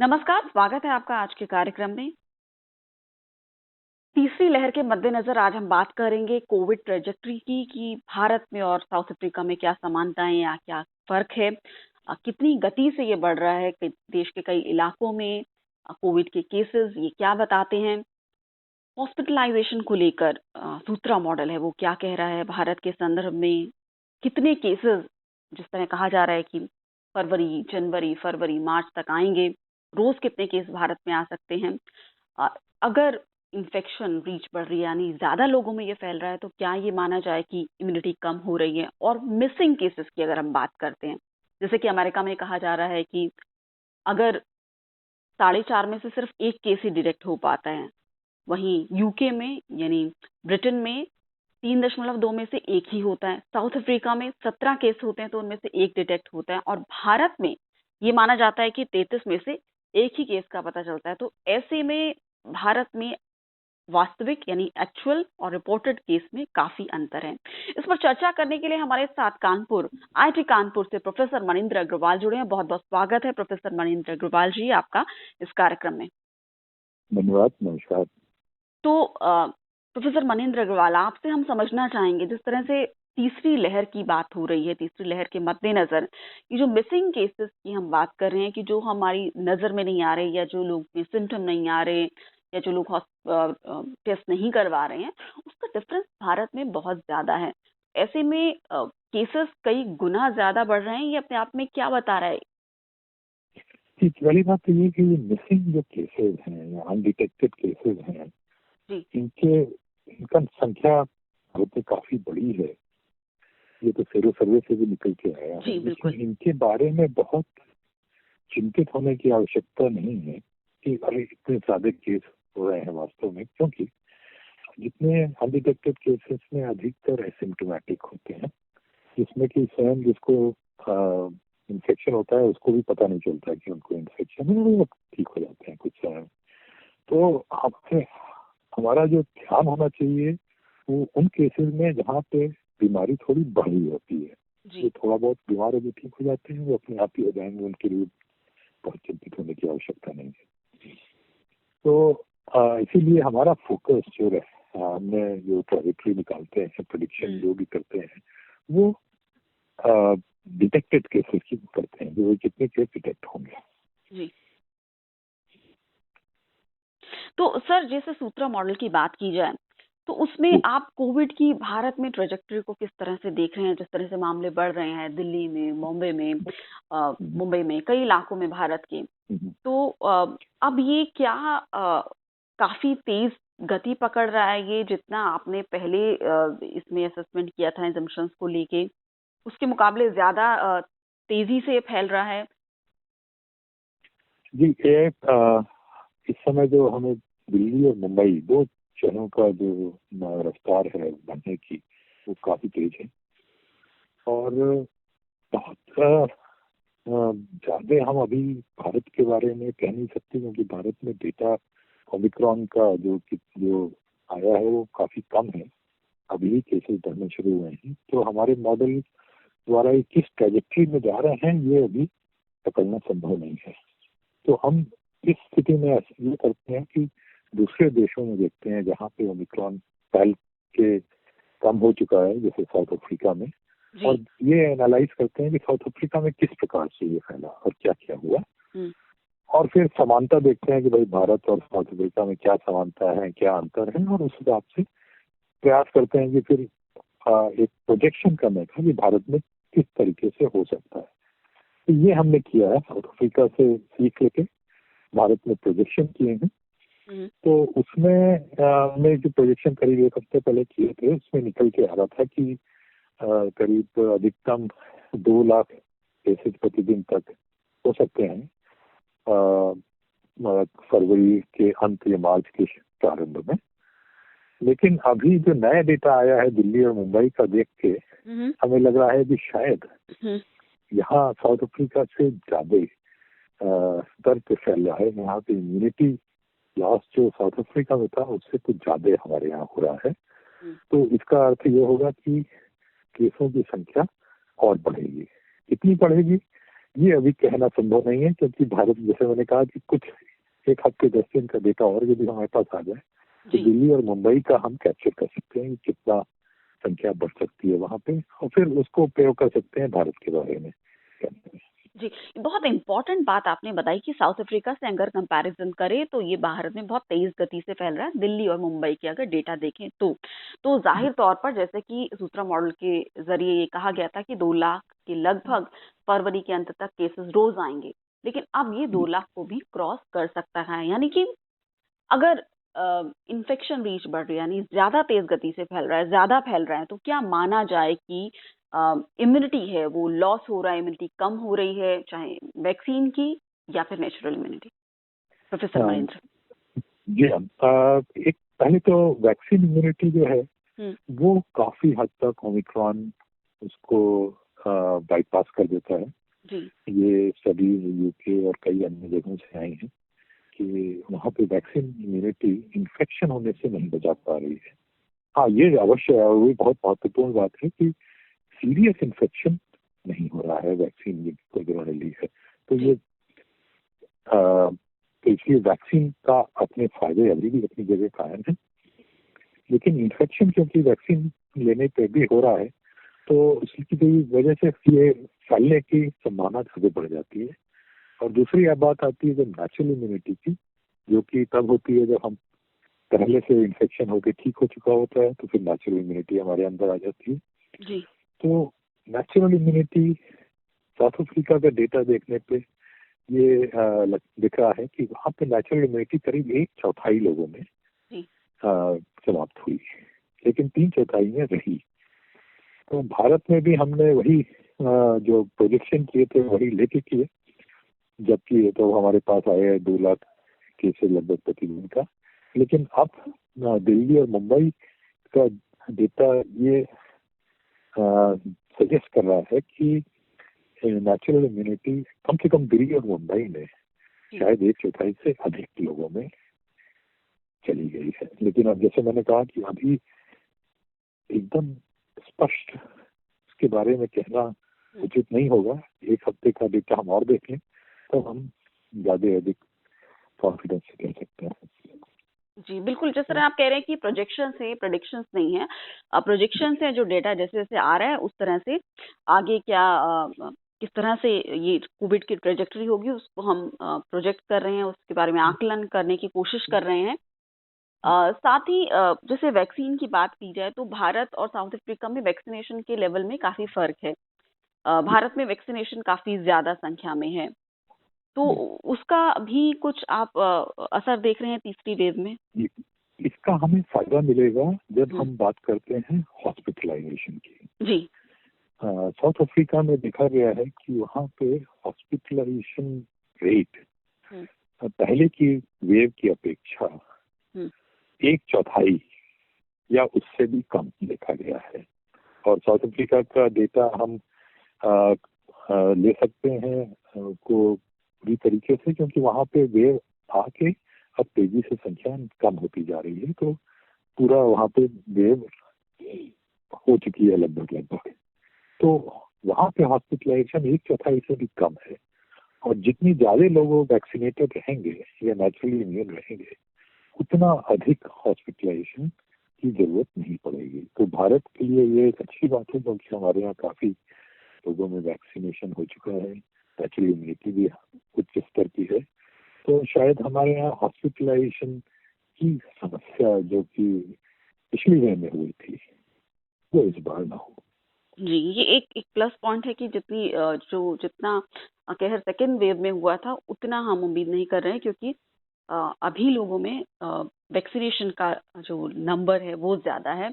नमस्कार, स्वागत है आपका आज के कार्यक्रम में। तीसरी लहर के मद्देनजर आज हम बात करेंगे कोविड ट्रेजेक्टरी की कि भारत में और साउथ अफ्रीका में क्या समानताएं या क्या फर्क है। कितनी गति से ये बढ़ रहा है कि देश के कई इलाकों में कोविड के केसेस ये क्या बताते हैं। हॉस्पिटलाइजेशन को लेकर सूत्रा मॉडल है वो क्या कह रहा है भारत के संदर्भ में। कितने केसेस जिस तरह कहा जा रहा है कि फरवरी, जनवरी, फरवरी, मार्च तक आएंगे, रोज कितने केस भारत में आ सकते हैं। अ, अगर इन्फेक्शन रीच बढ़ रही है यानी ज्यादा लोगों में ये फैल रहा है तो क्या ये माना जाए कि इम्यूनिटी कम हो रही है। और मिसिंग केसेस की अगर हम बात करते हैं, जैसे कि अमेरिका में कहा जा रहा है कि अगर 4.5 में से सिर्फ एक केस ही डिटेक्ट हो पाता है, वहीं यूके में यानी ब्रिटेन में 3.2 में से एक ही होता है। साउथ अफ्रीका में 17 केस होते हैं तो उनमें से एक डिटेक्ट होता है, और भारत में ये माना जाता है कि 33 में से एक ही केस का पता चलता है। तो ऐसे में भारत में वास्तविक यानी एक्चुअल और रिपोर्टेड केस में काफी अंतर है। इस पर चर्चा करने के लिए हमारे साथ कानपुर, आईआईटी कानपुर से प्रोफेसर मनिंदर अग्रवाल जुड़े हैं। बहुत बहुत स्वागत है प्रोफेसर मनिंदर अग्रवाल जी आपका इस कार्यक्रम में। धन्यवाद, नमस्कार। तो प्रोफेसर मनिंदर अग्रवाल, आपसे हम समझना चाहेंगे, जिस तरह से तीसरी लहर की बात हो रही है, तीसरी लहर के मद्देनजर ये जो मिसिंग केसेस की हम बात कर रहे हैं कि जो हमारी नजर में नहीं आ रहे या जो लोग में सिम्टम नहीं आ रहे या जो लोग टेस्ट नहीं करवा रहे हैं, उसका डिफरेंस भारत में बहुत ज्यादा है। ऐसे में केसेस कई गुना ज्यादा बढ़ रहे हैं, ये अपने आप में क्या बता रहा है? जी, पहली बात तो ये कि ये मिसिंग जो केसेस हैं या अनडिटेक्टेड केसेस हैं, जी इनका संख्या भारत में काफी बड़ी है। ये तो सेरो सर्वे से भी निकल के आया है, जी लेकिन बिल्कुल। इनके बारे में बहुत चिंतित होने की आवश्यकता नहीं है कि अरे इतने ज्यादा केस हो रहे हैं वास्तव में, क्योंकि जितने अनडिटेक्टेड केसेस में अधिकतर एसिम्टोमेटिक होते हैं, जिसमें कि स्वयं जिसको इन्फेक्शन होता है उसको भी पता नहीं चलता है कि उनको इन्फेक्शन है, वो ठीक हो जाते हैं कुछ समय। तो आपसे हमारा जो ध्यान होना चाहिए वो उन केसेस में जहाँ पे बीमारी थोड़ी बढ़ी होती है। जो थोड़ा बहुत बीमार होकर ठीक हो जाते हैं वो अपने आप ही हो जाएंगे, उनके लिए बहुत चिंतित होने की आवश्यकता नहीं है। तो इसीलिए हमारा फोकस जो है, हमने जो ट्रैजेक्टरी निकालते हैं, प्रेडिक्शन जो भी करते हैं, वो डिटेक्टेड केसेस की करते हैं, जो कितने केस डिटेक्ट होंगे। जी, तो सर जैसे सूत्रा मॉडल की बात की जाए तो उसमें आप कोविड की भारत में ट्रेजेक्टरी को किस तरह से देख रहे हैं? जिस तरह से मामले बढ़ रहे हैं दिल्ली में, मुंबई में, कई इलाकों में भारत के, तो अब ये क्या काफी तेज गति पकड़ रहा है? ये जितना आपने पहले इसमें असेसमेंट किया था एजम्पशंस को लेके, उसके मुकाबले ज्यादा तेजी से फैल रहा है? जी, इस समय जो हमें दिल्ली और मुंबई दो शहरों का जो रफ्तार है बढ़ने की, वो काफी तेज है। और बहुत ज्यादा हम अभी भारत के बारे में कह नहीं सकते, क्योंकि भारत में डेटा ओमिक्रॉन का जो आया है वो काफी कम है। अभी केसेस बढ़ने शुरू हुए हैं, तो हमारे मॉडल द्वारा ये किस ट्रेजेक्टरी में जा रहे हैं ये अभी पकड़ना संभव नहीं है। तो हम इस स्थिति में ये करते हैं कि दूसरे देशों में देखते हैं जहाँ पे ओमिक्रॉन फैल के कम हो चुका है, जैसे साउथ अफ्रीका में, और ये एनालाइज करते हैं कि साउथ अफ्रीका में किस प्रकार से ये फैला और क्या क्या हुआ। और फिर समानता देखते हैं कि भाई भारत और साउथ अफ्रीका में क्या समानता है, क्या अंतर है, और उस हिसाब से प्रयास करते हैं कि फिर एक प्रोजेक्शन करने का कि भारत में किस तरीके से हो सकता है। तो ये हमने किया है, साउथ अफ्रीका से सीख लेके भारत में प्रोजेक्शन किए हैं। तो उसमें हमने जो प्रोजेक्शन करीब एक हफ्ते पहले किए थे, उसमें निकल के आ रहा था कि करीब अधिकतम 2 लाख केसेस प्रतिदिन तक हो सकते हैं फरवरी के अंत या मार्च के प्रारंभ में। लेकिन अभी जो नया डेटा आया है दिल्ली और मुंबई का देख के हमें लग रहा है कि शायद यहाँ साउथ अफ्रीका से ज्यादा स्तर पे फैल रहा है। यहाँ पे इम्यूनिटी लॉस जो साउथ अफ्रीका में था उससे कुछ ज्यादा हमारे यहाँ हो रहा है। तो इसका अर्थ ये होगा कि केसों की संख्या और बढ़ेगी। कितनी बढ़ेगी ये अभी कहना संभव नहीं है, क्योंकि भारत, जैसे मैंने कहा कि कुछ 1 हफ्ते 10 दिन का डेटा और यदि हमारे पास आ जाए तो जी दिल्ली और मुंबई का हम कैप्चर कर सकते हैं कि कितना संख्या बढ़ सकती है वहां पे, और फिर उसको उपयोग कर सकते हैं भारत के बारे में कहने में। जी, बहुत इम्पोर्टेंट बात आपने बताई कि साउथ अफ्रीका से अगर कंपैरिजन करें तो ये भारत में बहुत तेज गति से फैल रहा है, दिल्ली और मुंबई के अगर डेटा देखें तो जाहिर तौर पर जैसे कि सूत्रा मॉडल के जरिए ये कहा गया था कि 2 लाख के लगभग फरवरी के अंत तक केसेस रोज आएंगे, लेकिन अब ये 2 लाख को भी क्रॉस कर सकता है। यानी कि अगर इन्फेक्शन रीच बढ़ रही है, यानी ज्यादा तेज गति से फैल रहा है, ज्यादा फैल रहा है, तो क्या माना जाए कि इम्यूनिटी है वो लॉस हो रहा है, इम्यूनिटी कम हो रही है, चाहे वैक्सीन की या फिर नेचुरल इम्यूनिटी? प्रोफेसर महेंद्र। जी हाँ, एक पहले तो वैक्सीन इम्यूनिटी जो है वो काफी हद तक ओमिक्रॉन उसको बाईपास कर देता है। जी ये सभी यूके और कई अन्य जगहों से आई हैं कि वहाँ पे वैक्सीन इम्यूनिटी इन्फेक्शन होने से नहीं बचा पा रही है। हाँ, ये अवश्य है, और वो बहुत महत्वपूर्ण बात है कि सीरियस इन्फेक्शन नहीं हो रहा है वैक्सीन को जिन्होंने ली है। तो ये तो इसलिए वैक्सीन का अपने फायदे अभी भी अपनी जगह कायम है, लेकिन इन्फेक्शन क्योंकि वैक्सीन लेने पे भी हो रहा है, तो इसकी वजह से ये फैलने की संभावना ज्यादा बढ़ जाती है। और दूसरी बात आती है जब नेचुरल इम्यूनिटी की, जो कि तब होती है जब हम पहले से इन्फेक्शन होकर ठीक हो चुका होता है, तो फिर नेचुरल इम्यूनिटी हमारे अंदर आ जाती है। जी तो नेचुरल इम्यूनिटी साउथ अफ्रीका का डेटा देखने पे ये दिख रहा है कि वहाँ पे नेचुरल इम्यूनिटी करीब 1/4 लोगों में जी समाप्त हुई, लेकिन 3/4 में रही। तो भारत में भी हमने वही जो प्रोजेक्शन किए थे वही लेके किए, जबकि ये तो हमारे पास आए हैं 2 लाख केसेस लगभग प्रतिदिन का। लेकिन अब दिल्ली और मुंबई का डेटा ये सजेस्ट कर रहा है कि नेचुरल इम्यूनिटी कम से कम दिल्ली और मुंबई में शायद 1/4 से अधिक लोगों में चली गई है। लेकिन अब जैसे मैंने कहा कि अभी एकदम स्पष्ट इसके बारे में कहना उचित नहीं होगा। 1 हफ्ते का डेटा हम और देख लें तो हम ज्यादा अधिक कॉन्फिडेंस से कह सकते हैं। जी बिल्कुल, जिस तरह आप कह रहे हैं कि प्रोजेक्शन है, प्रेडिक्शंस नहीं है। प्रोजेक्शन है जो डेटा जैसे जैसे आ रहा है उस तरह से आगे क्या किस तरह से ये कोविड की ट्रेजेक्टरी होगी उसको हम प्रोजेक्ट कर रहे हैं, उसके बारे में आकलन करने की कोशिश कर रहे हैं। साथ ही जैसे वैक्सीन की बात की जाए तो भारत और साउथ अफ्रीका में वैक्सीनेशन के लेवल में काफी फर्क है। भारत में वैक्सीनेशन काफी ज्यादा संख्या में है, तो उसका भी कुछ आप असर देख रहे हैं तीसरी वेव में? इसका हमें फायदा मिलेगा जब हम बात करते हैं हॉस्पिटलाइजेशन की। जी साउथ अफ्रीका में देखा गया है कि वहाँ पे हॉस्पिटलाइजेशन रेट पहले की वेव की अपेक्षा 1/4 या उससे भी कम देखा गया है। और साउथ अफ्रीका का डेटा हम ले सकते हैं को पूरी तरीके से, क्योंकि वहाँ पे वेव आके अब तेजी से संख्या कम होती जा रही है, तो पूरा वहाँ पे वेव हो चुकी है लगभग। तो वहाँ पे हॉस्पिटलाइजेशन 1/4 से भी कम है, और जितनी ज्यादा लोग वैक्सीनेटेड रहेंगे या नेचुरली इम्यून रहेंगे उतना अधिक हॉस्पिटलाइजेशन की जरूरत नहीं पड़ेगी। तो भारत के लिए ये एक अच्छी बात है, क्योंकि हमारे यहाँ काफी लोगों में वैक्सीनेशन हो चुका है, नेचुरल इम्यूनिटी भी उच्च स्तर की है। तो शायद हमारे यहाँ हॉस्पिटलाइजेशन की समस्या जो कि पिछली वेव में हुई थी वो इस बार ना हो। जी, ये एक प्लस पॉइंट है कि जितना कहर सेकेंड वेव में हुआ था उतना हम उम्मीद नहीं कर रहे हैं, क्योंकि अभी लोगों में वैक्सीनेशन का जो नंबर है वो ज्यादा है।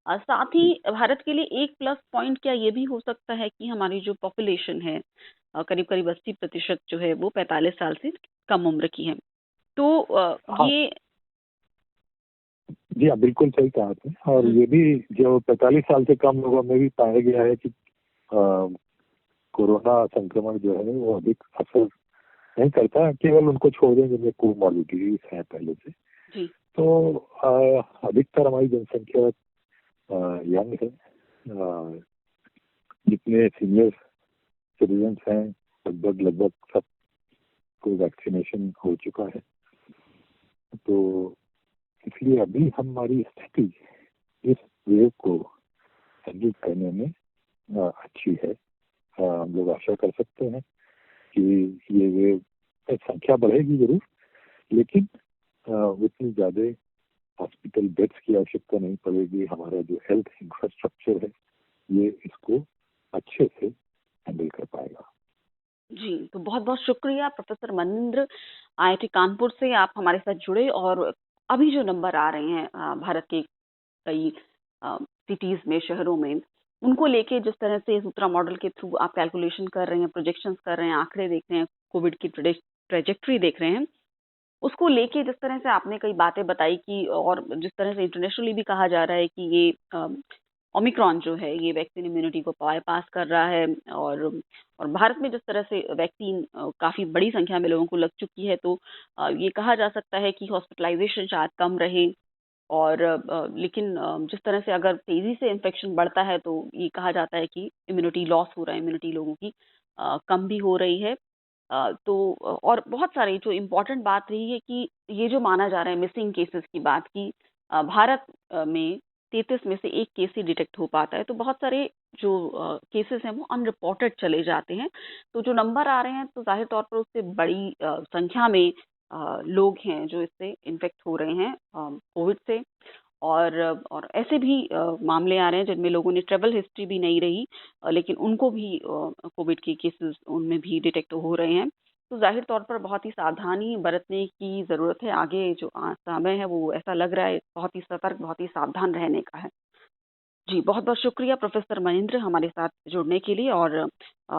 साथ ही भारत के लिए एक प्लस पॉइंट क्या ये भी हो सकता है कि हमारी जो पॉपुलेशन है करीब करीब 80% जो है वो 45 साल से कम उम्र की है, तो हाँ ये जी हाँ, बिल्कुल सही कहा आपने। और ये भी जो 45 साल से कम लोगों में भी पाया गया है कि कोरोना संक्रमण जो है वो अधिक असर नहीं करता, केवल उनको छोड़ दें जिनमें कोमॉर्बिडिटीज है पहले से। जी तो अधिकतर हमारी जनसंख्या यंग है। जितने सीनियर सिटीजन्स हैं लगभग सबको वैक्सीनेशन हो चुका है। तो इसलिए अभी हमारी स्थिति इस वेव को हैंडल करने में अच्छी है। हम लोग आशा कर सकते हैं कि ये वेव संख्या बढ़ेगी जरूर, लेकिन उतनी ज्यादा हॉस्पिटल बेड्स की आवश्यकता नहीं पड़ेगी। हमारा जो हेल्थ इंफ्रास्ट्रक्चर है ये इसको अच्छे से हैंडल कर पाएगा। जी, तो बहुत-बहुत शुक्रिया प्रोफ़ेसर मनिंद्र, आईआईटी कानपुर से आप हमारे साथ जुड़े और अभी जो नंबर आ रहे हैं भारत के कई सिटीज़ में, शहरों में, उनको लेके जिस तरह से सूत्रा मॉडल के थ्रू आप कैलकुलेशन कर रहे हैं, प्रोजेक्शंस कर रहे हैं, आंकड़े देख रहे हैं, कोविड की ट्रेजेक्टरी देख रहे हैं, उसको लेके जिस तरह से आपने कई बातें बताई कि और जिस तरह से इंटरनेशनली भी कहा जा रहा है कि ये ओमिक्रॉन जो है ये वैक्सीन इम्यूनिटी को बायपास कर रहा है और भारत में जिस तरह से वैक्सीन काफ़ी बड़ी संख्या में लोगों को लग चुकी है, तो ये कहा जा सकता है कि हॉस्पिटलाइजेशन शायद कम रहे और लेकिन जिस तरह से अगर तेज़ी से इन्फेक्शन बढ़ता है तो ये कहा जाता है कि इम्यूनिटी लॉस हो रहा है, इम्यूनिटी लोगों की कम भी हो रही है। और बहुत सारी जो इम्पोर्टेंट बात रही है कि ये जो माना जा रहा है मिसिंग केसेस की बात की भारत में 33 में से 1 केस ही डिटेक्ट हो पाता है, तो बहुत सारे जो केसेस हैं वो अनरिपोर्टेड चले जाते हैं। तो जो नंबर आ रहे हैं तो ज़ाहिर तौर पर उससे बड़ी संख्या में लोग हैं जो इससे इन्फेक्ट हो रहे हैं कोविड से और ऐसे भी मामले आ रहे हैं जिनमें लोगों ने ट्रैवल हिस्ट्री भी नहीं रही लेकिन उनको भी कोविड के केसेस उनमें भी डिटेक्ट हो रहे हैं। तो ज़ाहिर तौर पर बहुत ही सावधानी बरतने की ज़रूरत है। आगे जो समय है वो ऐसा लग रहा है बहुत ही सतर्क, बहुत ही सावधान रहने का है। जी, बहुत-बहुत शुक्रिया प्रोफ़ेसर मनिंद्र हमारे साथ जुड़ने के लिए और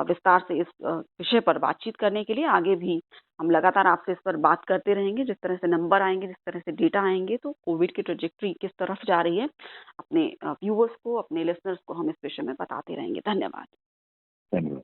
विस्तार से इस विषय पर बातचीत करने के लिए। आगे भी हम लगातार आपसे इस पर बात करते रहेंगे, जिस तरह से नंबर आएँगे, जिस तरह से डेटा आएँगे, तो कोविड की ट्रैजेक्टरी किस तरफ जा रही है, अपने व्यूअर्स को, अपने लिसनर्स को हम इस विषय में बताते रहेंगे। धन्यवाद। धन्यवाद।